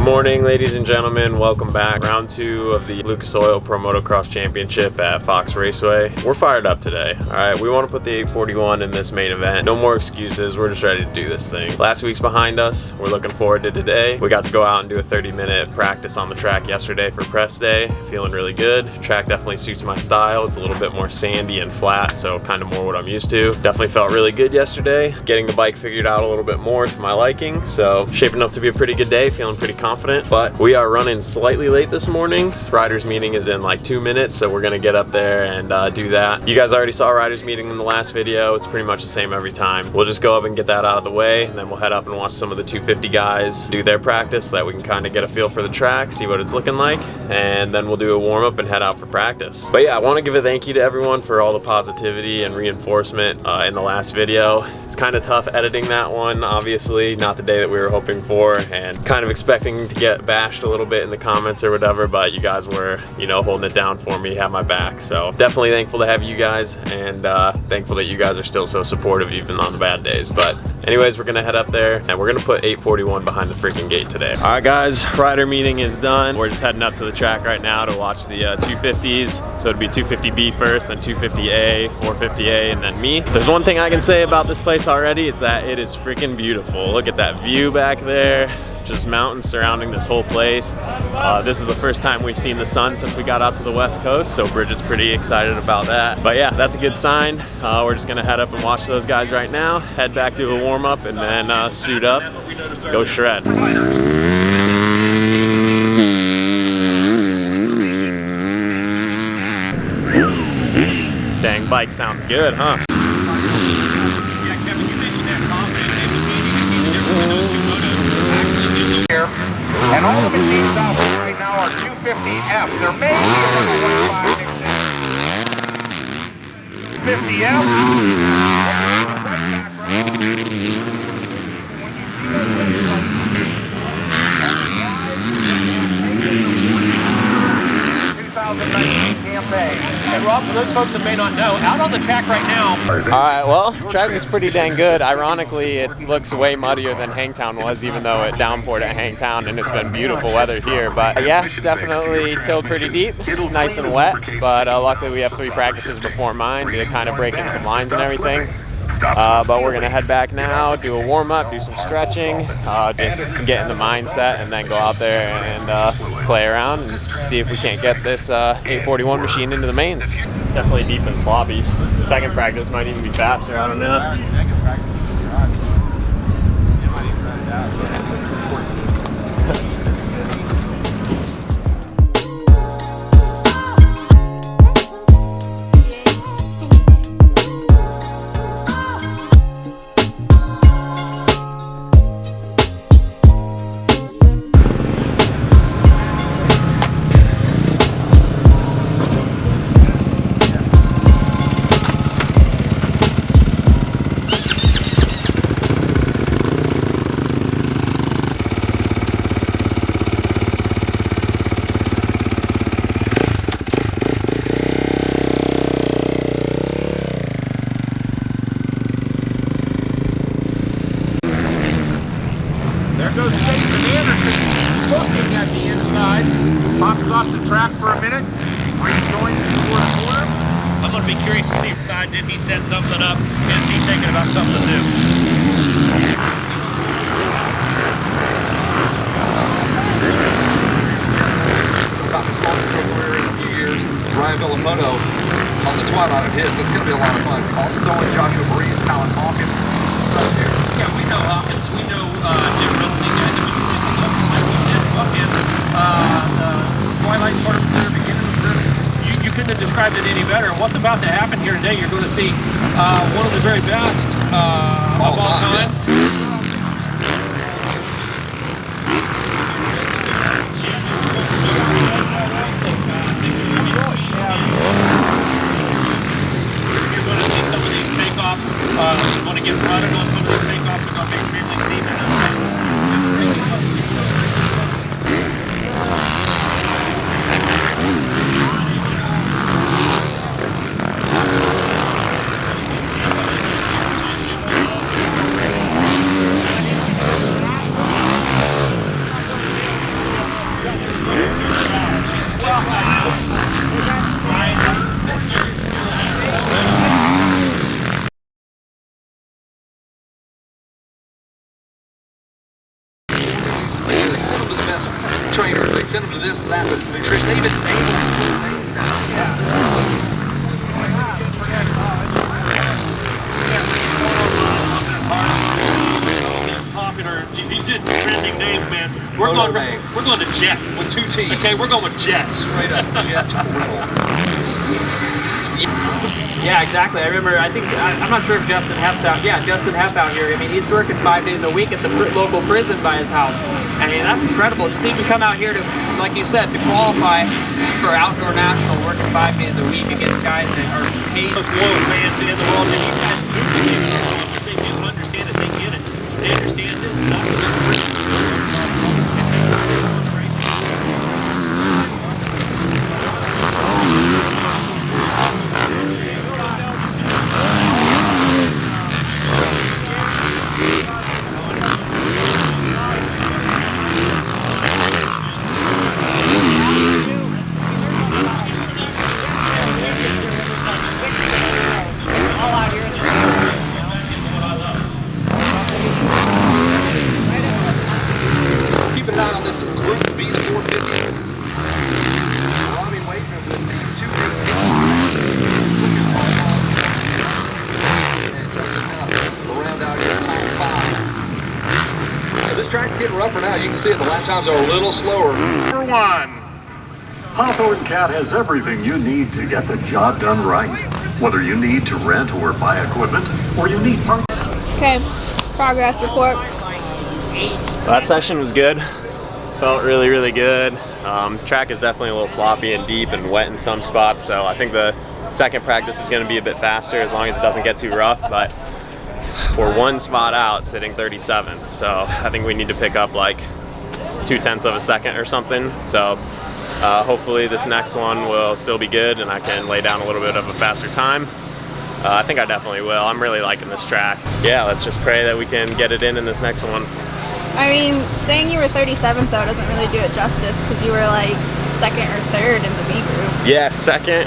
Good morning, ladies and gentlemen. Welcome back. Round 2 of the Lucas Oil Pro Motocross Championship at Fox Raceway. We're fired up today. All right, we want to put the 841 in this main event. No more excuses. We're just ready to do this thing. Last week's behind us. We're looking forward to today. We got to go out and do a 30-minute practice on the track yesterday for press day. Feeling really good. Track definitely suits my style. It's a little bit more sandy and flat, so kind of more what I'm used to. Definitely felt really good yesterday. Getting the bike figured out a little bit more to my liking, so shaping up to be a pretty good day. Feeling pretty confident, but we are running slightly late this morning. Riders meeting is in like 2 minutes, so we're gonna get up there and do that. You guys already saw riders meeting in the last video. It's pretty much the same every time. We'll just go up and get that out of the way, and then we'll head up and watch some of the 250 guys do their practice so that we can kind of get a feel for the track, see what it's looking like, and then we'll do a warm-up and head out for practice. But yeah, I want to give a thank you to everyone for all the positivity and reinforcement in the last video. It's kind of tough editing that one, obviously not the day that we were hoping for, and kind of expecting to get bashed a little bit in the comments or whatever, but you guys were, you know, holding it down for me, have my back. So definitely thankful to have you guys, and thankful that you guys are still so supportive even on the bad days. But anyways, we're gonna head up there and we're gonna put 841 behind the freaking gate today. All right guys, rider meeting is done. We're just heading up to the track right now to watch the 250s. So it'd be 250B first, then 250A, 450A, and then me. If there's one thing I can say about this place already, it's that it is freaking beautiful. Look at that view back there. Just mountains surrounding this whole place. This is the first time we've seen the sun since we got out to the West Coast, so Bridget's pretty excited about that. But yeah, that's a good sign. We're just gonna head up and watch those guys right now, head back to a warm-up, and then suit up, go shred. Dang, bike sounds good, huh? And all the machines out there right now are 250Fs. There may be a 2019 campaign. And Rob, for those folks that may not know, out on the track right now. Alright, well, track is pretty dang good. Ironically, it looks way muddier than Hangtown was, even though it downpoured at Hangtown and it's been beautiful weather here. But yeah, it's definitely tilled pretty deep, nice and wet. But luckily we have 3 practices before mine to kind of break in some lines and everything. But we're gonna head back now, do a warm-up, do some stretching, just get in the mindset, and then go out there and play around and see if we can't get this 841 machine into the mains. It's definitely deep and sloppy. Second practice might even be faster, I don't know. Pops off the track for a minute, rejoins the corner. I'm going to be curious to see if side did he set something up. Is he thinking about something to do? About this long career in a few years, Ryan Villamoto on the twilight of his. That's going to be a lot of fun. Also knowing Joshua Breeze, Talon Hawkins. Yeah, we know Hawkins. We know Jim Wilson. Guys have been sitting up like we did. Hawkins, the twilight part of the beginning. You couldn't have described it any better. What's about to happen here today? You're going to see one of the very best of all time. Yeah. You're going to see some of these takeoffs. You want to get running on some of the takeoffs. They're going to be extremely steep. trainers, they send them to this, to that, but nutrition, they even name them now. Popular, these are trending names, man. We're going to Jet With 2 T's. Okay, we're going with Jet. Straight up Jet Rental. Yeah, exactly. I remember, I'm not sure if Justin Heff's out. Yeah, Justin Heff out here. I mean, he's working 5 days a week at the local prison by his house. I mean, that's incredible. Just even come out here to, like you said, to qualify for outdoor national, working 5 days a week against guys that are paid. Most loyal fans in the world, and these guys, they do understand it, they get it. They understand it. Not for this prison. Keep an eye on this Group B 450s. Robbie Wakeman with the 218. And Justin Huff around out here, top 5. So this track's getting rougher now. You can see it, the lap times are a little slower. Number 1. Hawthorne Cat has everything you need to get the job done right. Whether you need to rent or buy equipment, or you need parts. Okay, progress report. That session was good. Felt really, really good. Track is definitely a little sloppy and deep and wet in some spots, so I think the second practice is going to be a bit faster as long as it doesn't get too rough, but we're 1 spot out sitting 37th, so I think we need to pick up like 0.2 of a second or something. So hopefully this next one will still be good and I can lay down a little bit of a faster time. I think I definitely will. I'm really liking this track. Yeah, let's just pray that we can get it in this next one. I mean, saying you were 37th though doesn't really do it justice because you were like 2nd or 3rd in the B group. Yeah, 2nd.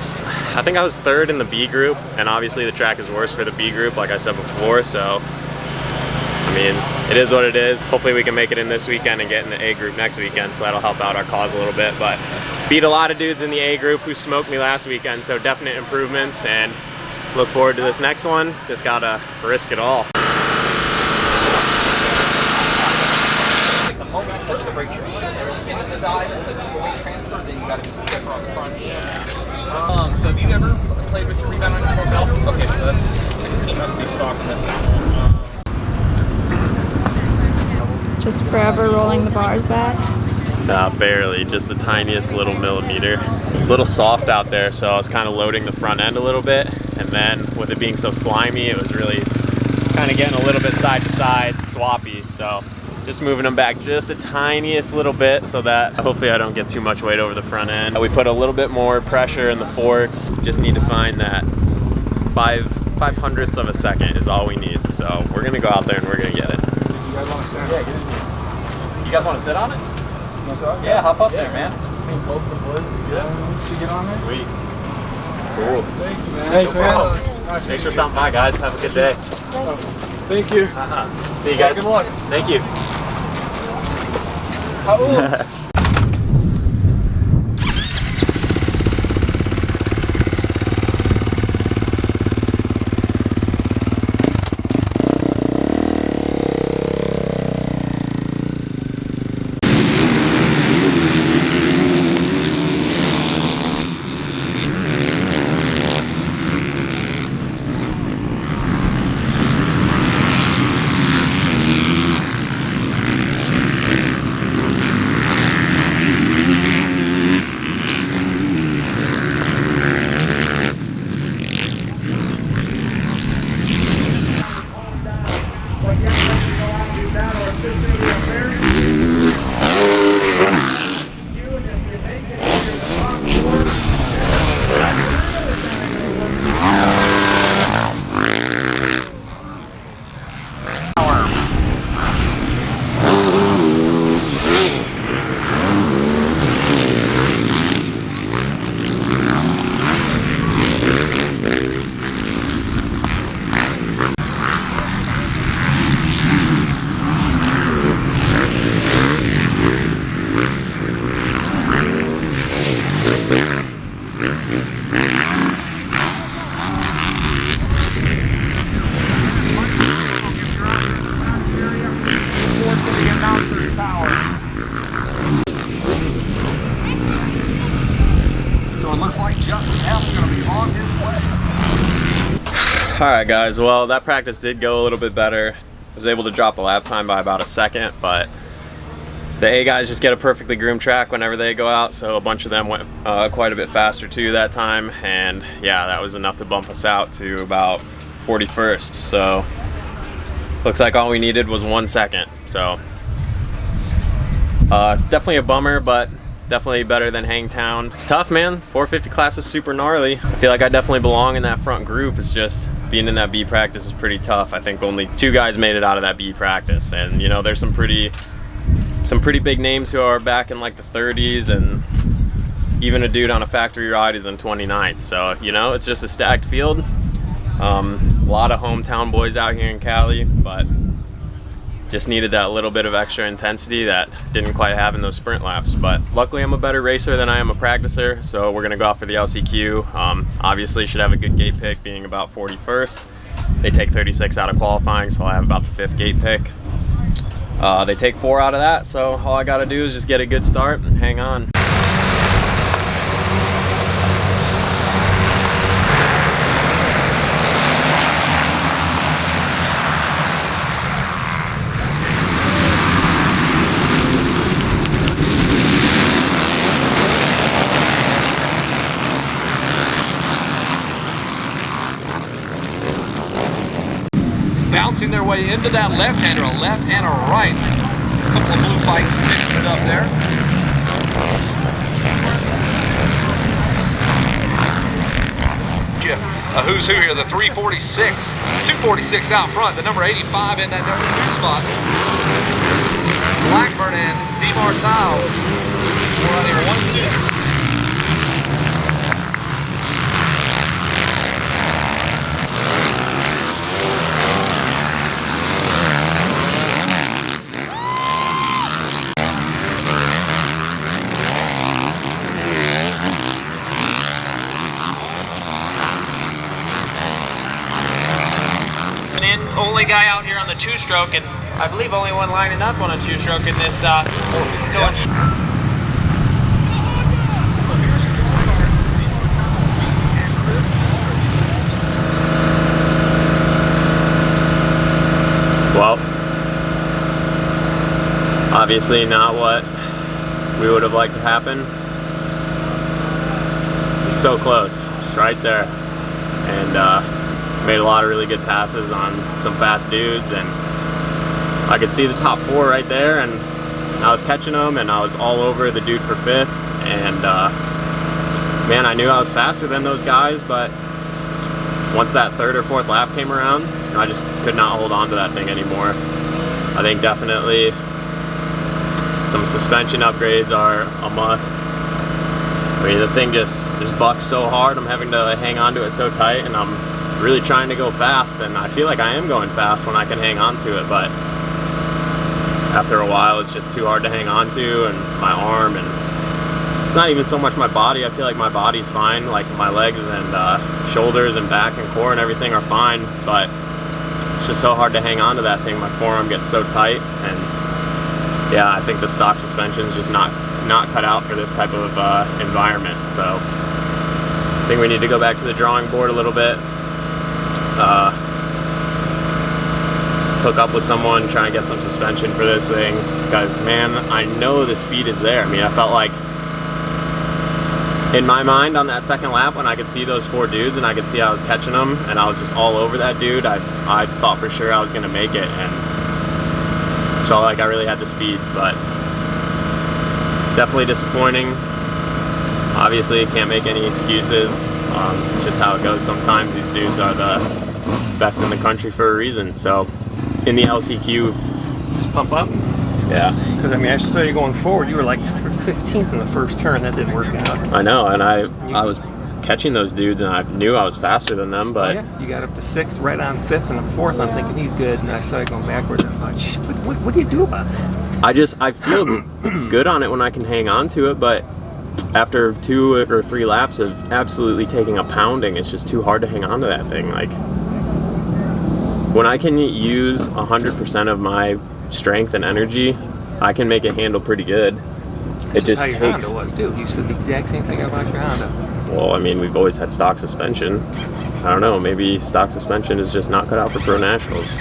I think I was 3rd in the B group, and obviously the track is worse for the B group, like I said before, so I mean, it is what it is. Hopefully we can make it in this weekend and get in the A group next weekend, so that'll help out our cause a little bit. But beat a lot of dudes in the A group who smoked me last weekend, so definite improvements, and look forward to this next one. Just gotta risk it all. The moment you touch the brake train, into the dive and the weight transfer, then you got to be stiffer on the front end. So have you ever played with your rebound on your belt? Okay, so that's 16 must be stock in this. Just forever rolling the bars back. Nah, barely, just the tiniest little millimeter. It's a little soft out there, so I was kind of loading the front end a little bit, and then with it being so slimy, it was really kind of getting a little bit side to side, swappy, so just moving them back just the tiniest little bit so that hopefully I don't get too much weight over the front end. We put a little bit more pressure in the forks, just need to find that 5/500ths of a second is all we need, so we're gonna go out there and we're gonna get it. You guys want to sit? Yeah, you guys want to sit on it? Yeah, hop up there, man. Once you get on there. Sweet. Cool. Thank you, man. Thanks, man. Thanks for stopping by, guys. Have a good day. Thank you. See you guys. Good luck. Thank you. looks like Justin F's going to be on his way. All right, guys. Well, that practice did go a little bit better. I was able to drop the lap time by about a second, but the A guys just get a perfectly groomed track whenever they go out, so a bunch of them went quite a bit faster too that time, and yeah, that was enough to bump us out to about 41st. So looks like all we needed was 1 second. So definitely a bummer, but definitely better than Hangtown. It's tough, man. 450 class is super gnarly. I feel like I definitely belong in that front group. It's just being in that B practice is pretty tough. I think only 2 guys made it out of that B practice, and you know, there's some pretty big names who are back in like the 30s, and even a dude on a factory ride is in 29th. So you know, it's just a stacked field. A lot of hometown boys out here in Cali, but just needed that little bit of extra intensity that didn't quite have in those sprint laps. But luckily I'm a better racer than I am a practicer, so we're gonna go off for the LCQ. Obviously should have a good gate pick, being about 41st. They take 36 out of qualifying, so I have about the 5th gate pick. They take 4 out of that, so all I gotta do is just get a good start and hang on. Bouncing their way into that left-hander, a left and a right. A couple of blue bikes picking it up there. A who's who here, the 346. 246 out front, the number 85 in that number 2 spot. Blackburn and DeMartile. We're on here, 1-2. Only guy out here on the 2-stroke, and I believe only one lining up on a 2-stroke in this. Well, obviously not what we would have liked to happen. It was so close, just right there, and made a lot of really good passes on some fast dudes, and I could see the top 4 right there, and I was catching them, and I was all over the dude for 5th, and man, I knew I was faster than those guys, but once that 3rd or 4th lap came around, I just could not hold on to that thing anymore. I think definitely some suspension upgrades are a must. I mean, the thing just bucks so hard, I'm having to hang on to it so tight, and I'm really trying to go fast, and I feel like I am going fast when I can hang on to it, but after a while it's just too hard to hang on to, and my arm, and it's not even so much my body. I feel like my body's fine, like my legs and shoulders and back and core and everything are fine, but it's just so hard to hang on to that thing. My forearm gets so tight, and yeah, I think the stock suspension is just not cut out for this type of environment. So I think we need to go back to the drawing board a little bit. Hook up with someone, try and get some suspension for this thing, because man, I know the speed is there. I mean, I felt like in my mind on that 2nd lap when I could see those 4 dudes and I could see I was catching them and I was just all over that dude, I thought for sure I was gonna make it, and just felt like I really had the speed, but definitely disappointing. Obviously can't make any excuses. It's just how it goes sometimes. These dudes are the best in the country for a reason. So in the LCQ, Just pump up. yeah, Because I mean, I saw you going forward. You were like 15th in the first turn. That didn't work out. I know, and I was catching those dudes, and I knew I was faster than them, but yeah, you got up to 6th, right on 5th, and the 4th. I'm thinking he's good, and I saw you going backwards. And I thought, shit, what do you do about it? I feel good on it when I can hang on to it, but after 2 or 3 laps of absolutely taking a pounding, it's just too hard to hang on to that thing. Like, when I can use 100% of my strength and energy, I can make it handle pretty good. It just how your takes. Honda was too. You said the exact same thing about your Honda. Well, I mean, we've always had stock suspension. I don't know. Maybe stock suspension is just not cut out for Pro Nationals,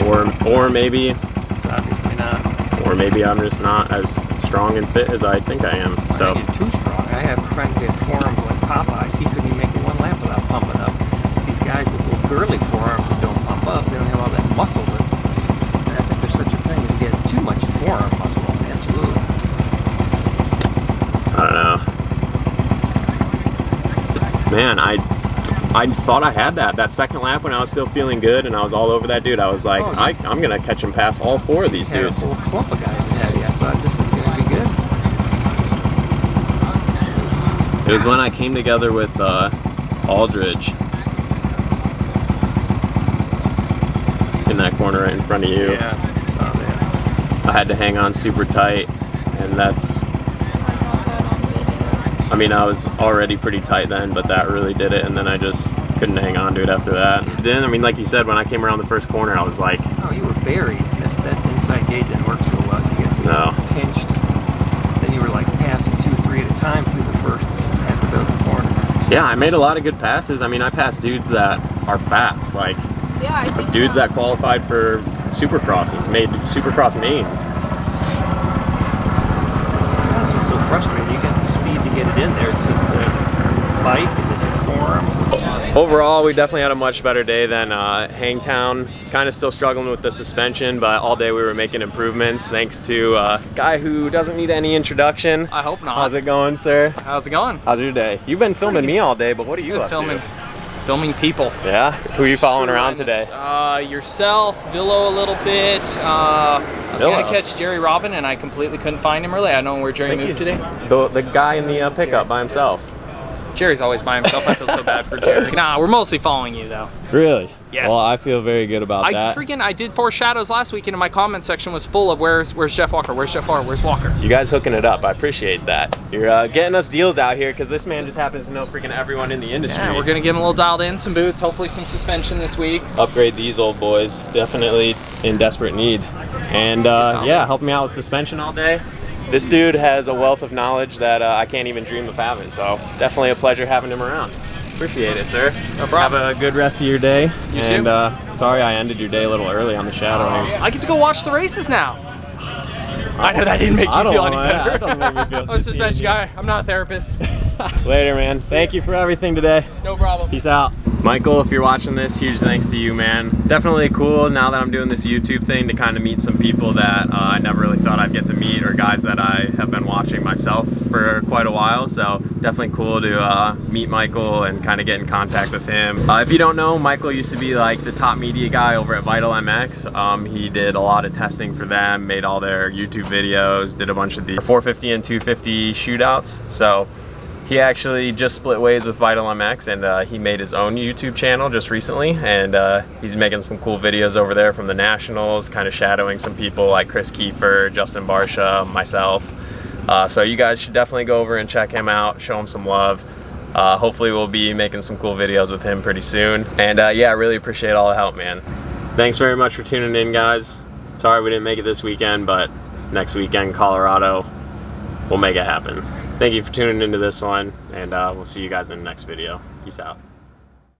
or maybe It's obviously not. or maybe I'm just not as strong and fit as I think I am. I So think you're too strong. I have a friend who had forearms like Popeyes. He couldn't even make it one lap without pumping up. It's these guys with little girly forearms who don't pump up. They don't have all that muscle. And I think there's such a thing as getting too much forearm muscle. Absolutely. I don't know. Man, I thought I had that second lap when I was still feeling good and I was all over that dude. I was like, Oh, I'm gonna catch and pass all 4 of these Had dudes. a whole clump of guys ahead of you. I thought this is going to be good. It was when I came together with Aldridge in that corner right in front of you. Yeah, saw that. I had to hang on super tight, and that's. I mean, I was already pretty tight then, but that really did it, and then I just couldn't hang on to it after that. Then, I mean, like you said, when I came around the first corner, I was like, Oh, you were buried. That inside gate didn't work so well. You get no. pinched. Then you were like passing 2, 3 at a time through the first half a dozen corners. Yeah, I made a lot of good passes. I mean, I passed dudes that are fast, like Yeah, I think dudes that qualified for supercrosses, made supercross mains. That's what's so frustrating. You got the speed to get it in there. It's just is it the bike? Is it your forearm? Overall, we definitely had a much better day than Hangtown. Kind of still struggling with the suspension, but all day we were making improvements thanks to a guy who doesn't need any introduction. I hope not. How's it going, sir? How's it going? How's your day? You've been filming me all day, but what are you up Filming people. to? Yeah? Who are you following around today? Yourself, Villo a little bit. I was Villo? gonna catch Jerry Robin and I completely couldn't find him really. I don't know where Jerry moved today. The guy in the pickup by himself. Jerry's always by himself. I feel so bad for Jerry. Nah, we're mostly following you though. Really? Yes. Well, I feel very good about that. I did 4 shadows last weekend and my comment section was full of where's Jeff Walker? Where's Jeff Walker? Where's Walker? You guys hooking it up. I appreciate that. You're getting us deals out here because this man just happens to know freaking everyone in the industry. Yeah, we're gonna get him a little dialed in, some boots, hopefully some suspension this week. Upgrade these old boys. Definitely in desperate need. And yeah, help me out with suspension all day. This dude has a wealth of knowledge that I can't even dream of having. So definitely a pleasure having him around. Appreciate it, sir. No problem. Have a good rest of your day. You and too. Sorry I ended your day a little early on the shadowing. I get to go watch the races now. I know that didn't make you feel any better. That doesn't make me feel I'm a suspension guy. I'm not a therapist. Later, man. Thank you for everything today. No problem. Peace out. Michael, if you're watching this, huge thanks to you, man. Definitely cool now that I'm doing this YouTube thing to kind of meet some people that I never really thought I'd get to meet, or guys that I have been watching myself for quite a while. So definitely cool to meet Michael and kind of get in contact with him. If you don't know, Michael used to be like the top media guy over at Vital MX. He did a lot of testing for them, made all their YouTube videos, did a bunch of the 450 and 250 shootouts. So he actually just split ways with Vital MX, and he made his own YouTube channel just recently, and he's making some cool videos over there from the Nationals, kind of shadowing some people like Chris Kiefer, Justin Barsha, myself. So you guys should definitely go over and check him out, show him some love. Hopefully we'll be making some cool videos with him pretty soon. And yeah, I really appreciate all the help, man. Thanks very much for tuning in, guys. Sorry we didn't make it this weekend, but next weekend, Colorado, we'll make it happen. Thank you for tuning into this one, and we'll see you guys in the next video. Peace out.